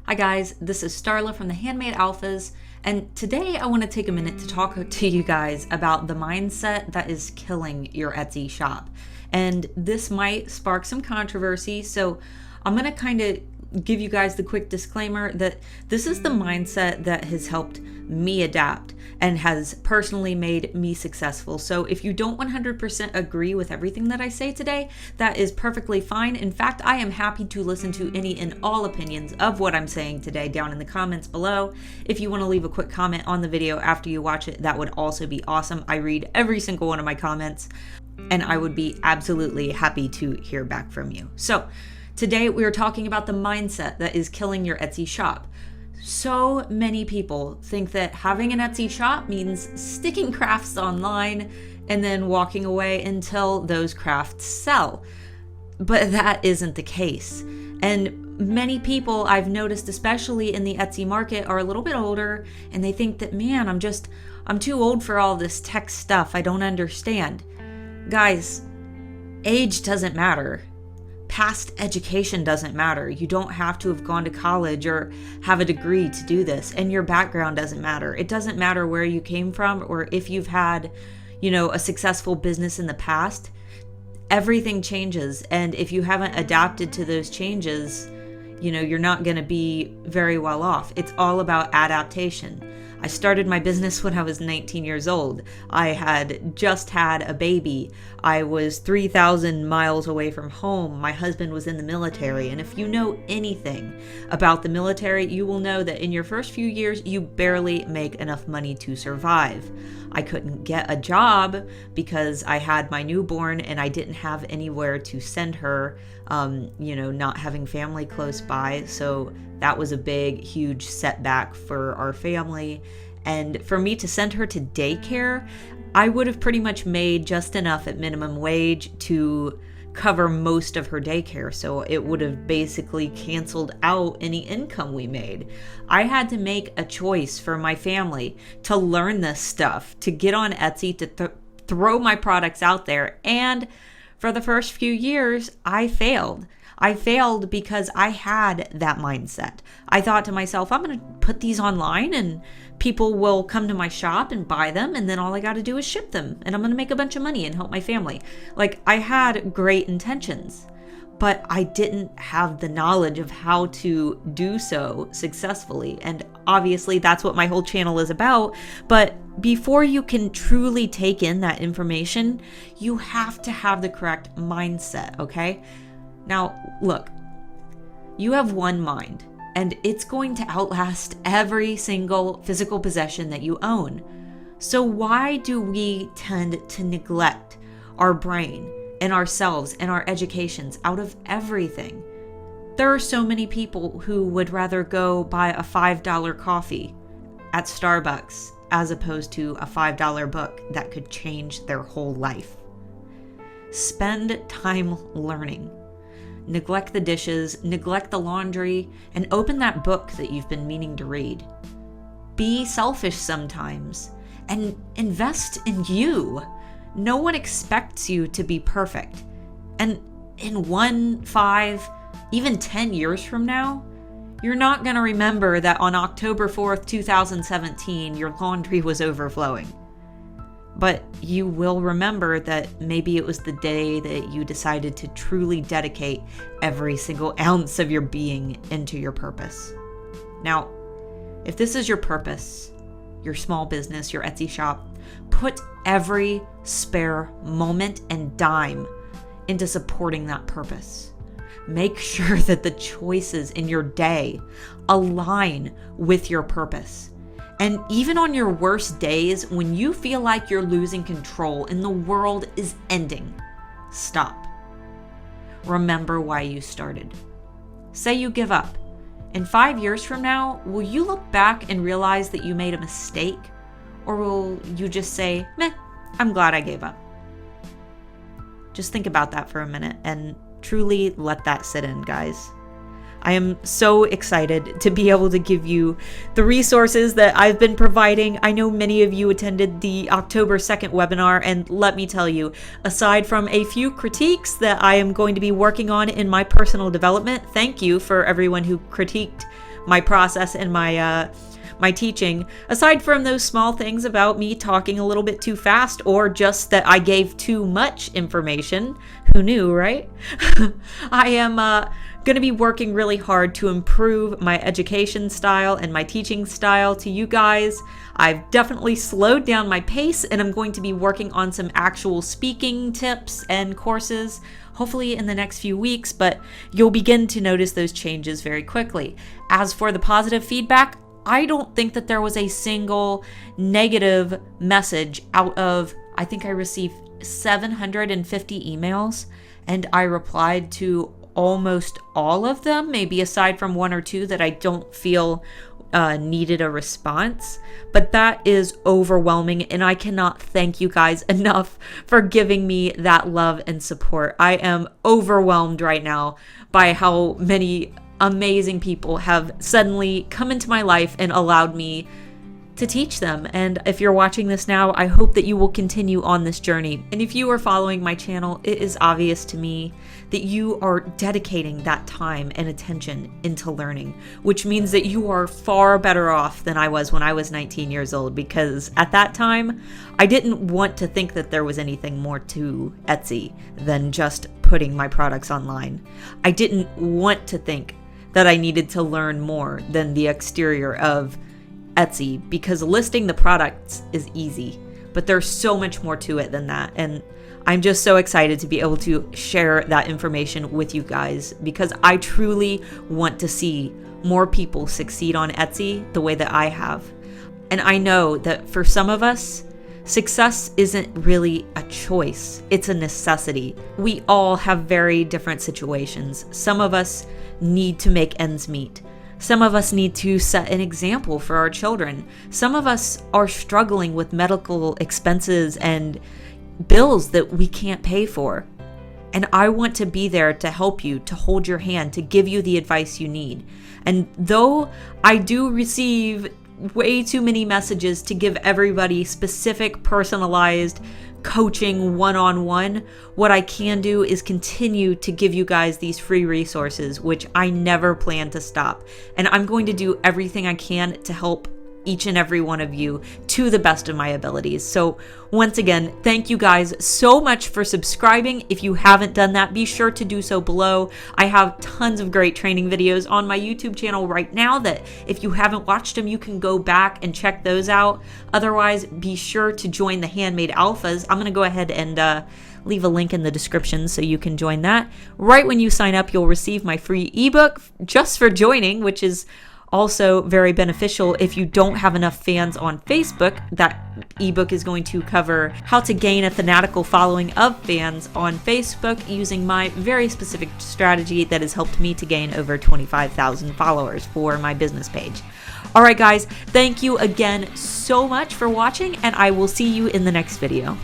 Hi guys, this is Starla from the Handmade Alphas, and today I want to take a minute to talk to you guys about the mindset that is killing your Etsy shop. And this might spark some controversy, so I'm going to kind of give you guys the quick disclaimer that this is the mindset that has helped me adapt and has personally made me successful. So if you don't 100% agree with everything that I say today, that is perfectly fine. In fact, I am happy to listen to any and all opinions of what I'm saying today down in the comments below. If you want to leave a quick comment on the video after you watch it, that would also be awesome. I read every single one of my comments, and I would be absolutely happy to hear back from you. So today we are talking about the mindset that is killing your Etsy shop. So many people think that having an Etsy shop means sticking crafts online and then walking away until those crafts sell. But that isn't the case. And many people I've noticed, especially in the Etsy market, are a little bit older and they think that, man, I'm too old for all this tech stuff. I don't understand. Guys, age doesn't matter. Past education doesn't matter. You don't have to have gone to college or have a degree to do this, and your background doesn't matter. It doesn't matter where you came from or if you've had, a successful business in the past. Everything changes, and if you haven't adapted to those changes, you're not going to be very well off. It's all about adaptation. I started my business when I was 19 years old. I had just had a baby. I was 3,000 miles away from home. My husband was in the military. And if you know anything about the military, you will know that in your first few years, you barely make enough money to survive. I couldn't get a job because I had my newborn and I didn't have anywhere to send her, not having family close by. So that was a big, huge setback for our family. And for me to send her to daycare, I would have pretty much made just enough at minimum wage to cover most of her daycare. So it would have basically canceled out any income we made. I had to make a choice for my family to learn this stuff, to get on Etsy, to throw my products out there. And for the first few years, I failed. I failed because I had that mindset. I thought to myself, I'm going to put these online and people will come to my shop and buy them, and then all I got to do is ship them, and I'm going to make a bunch of money and help my family. I had great intentions, but I didn't have the knowledge of how to do so successfully. And obviously that's what my whole channel is about. But before you can truly take in that information, you have to have the correct mindset, okay? Now, look, you have one mind, and it's going to outlast every single physical possession that you own. So why do we tend to neglect our brain and ourselves and our educations out of everything? There are so many people who would rather go buy a $5 coffee at Starbucks as opposed to a $5 book that could change their whole life. Spend time learning. Neglect the dishes, neglect the laundry, and open that book that you've been meaning to read. Be selfish sometimes and invest in you. No one expects you to be perfect. And in 1, 5, even 10 years from now, you're not going to remember that on October 4th, 2017, your laundry was overflowing. But you will remember that maybe it was the day that you decided to truly dedicate every single ounce of your being into your purpose. Now, if this is your purpose, your small business, your Etsy shop, put every spare moment and dime into supporting that purpose. Make sure that the choices in your day align with your purpose. And even on your worst days, when you feel like you're losing control and the world is ending, stop. Remember why you started. Say you give up. In 5 years from now, will you look back and realize that you made a mistake? Or will you just say, meh, I'm glad I gave up? Just think about that for a minute and truly let that sit in, guys. I am so excited to be able to give you the resources that I've been providing. I know many of you attended the October 2nd webinar, and let me tell you, aside from a few critiques that I am going to be working on in my personal development, thank you for everyone who critiqued my process and my teaching, aside from those small things about me talking a little bit too fast or just that I gave too much information. Who knew, right? I am going to be working really hard to improve my education style and my teaching style to you guys. I've definitely slowed down my pace, and I'm going to be working on some actual speaking tips and courses, hopefully in the next few weeks, but you'll begin to notice those changes very quickly. As for the positive feedback, I don't think that there was a single negative message out of, I think I received 750 emails, and I replied to almost all of them, maybe aside from one or two that I don't feel needed a response. But that is overwhelming, and I cannot thank you guys enough for giving me that love and support. I am overwhelmed right now by how many amazing people have suddenly come into my life and allowed me to teach them. And if you're watching this now, I hope that you will continue on this journey. And if you are following my channel, it is obvious to me that you are dedicating that time and attention into learning, which means that you are far better off than I was when I was 19 years old, because at that time, I didn't want to think that there was anything more to Etsy than just putting my products online. I didn't want to think that I needed to learn more than the exterior of Etsy, because listing the products is easy, but there's so much more to it than that. And I'm just so excited to be able to share that information with you guys, because I truly want to see more people succeed on Etsy the way that I have. And I know that for some of us, success isn't really a choice, it's a necessity. We all have very different situations. Some of us need to make ends meet. Some of us need to set an example for our children. Some of us are struggling with medical expenses and bills that we can't pay for. And I want to be there to help you, to hold your hand, to give you the advice you need. And though I do receive way too many messages to give everybody specific, personalized coaching one-on-one, what I can do is continue to give you guys these free resources, which I never plan to stop. And I'm going to do everything I can to help each and every one of you to the best of my abilities. So once again, thank you guys so much for subscribing. If you haven't done that, be sure to do so below. I have tons of great training videos on my YouTube channel right now that if you haven't watched them, you can go back and check those out. Otherwise, be sure to join the Handmade Alphas. I'm going to go ahead and leave a link in the description so you can join that. Right when you sign up, you'll receive my free ebook just for joining, which is also very beneficial if you don't have enough fans on Facebook. That ebook is going to cover how to gain a fanatical following of fans on Facebook using my very specific strategy that has helped me to gain over 25,000 followers for my business page. All right, guys, thank you again so much for watching, and I will see you in the next video.